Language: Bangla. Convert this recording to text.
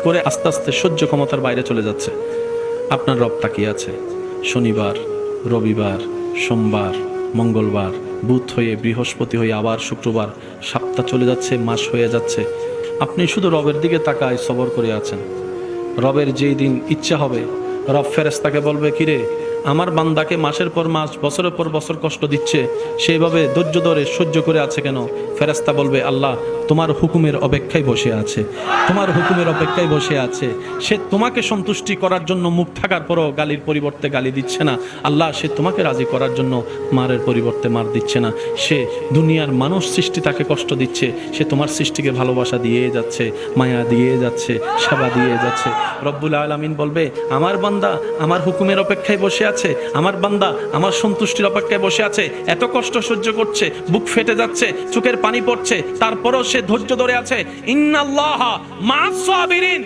করে আস্তে আস্তে সহ্য ক্ষমতার বাইরে চলে যাচ্ছে। আপনার রব তাকিয়ে আছে। শনিবার, রবিবার, সোমবার, মঙ্গলবার, বুধ হয়ে বৃহস্পতি হয়ে আবার শুক্রবার, সপ্তাহ চলে যাচ্ছে, মাস হয়ে যাচ্ছে। আপনি শুধু রবের দিকে তাকায় সবর করে আছেন। রবের যেই দিন ইচ্ছা হবে, রব ফেরেশতাকে বলবে, কিরে আমার বান্দাকে মাসের পর মাস, বছরের পর বছর কষ্ট দিচ্ছে, সেইভাবে ধৈর্য ধরে সহ্য করে আছে কেন? ফেরেশতা বলবে, আল্লাহ তোমার হুকুমের অপেক্ষায় বসে আছে, তোমার হুকুমের অপেক্ষায় বসে আছে। সে তোমাকে সন্তুষ্টি করার জন্য মুখ থাকার পরও গালির পরিবর্তে গালি দিচ্ছে না। আল্লাহ সে তোমাকে রাজি করার জন্য মারের পরিবর্তে মার দিচ্ছে না। সে দুনিয়ার মানুষ সৃষ্টি তাকে কষ্ট দিচ্ছে, সে তোমার সৃষ্টিকে ভালোবাসা দিয়ে যাচ্ছে, মায়া দিয়ে যাচ্ছে, সেবা দিয়ে যাচ্ছে। রব্বুল আলামিন বলবে, আমার বান্দা আমার হুকুমের অপেক্ষায় বসে আছে, আমার বান্দা আমার সন্তুষ্টির অপেক্ষায় বসে আছে। এত কষ্ট সহ্য করছে, বুক ফেটে যাচ্ছে, চোখের পানি পড়ছে, তারপরও সে ধৈর্য ধরে আছে। ইন্নাল্লাহা মা'আস সাবিরিন।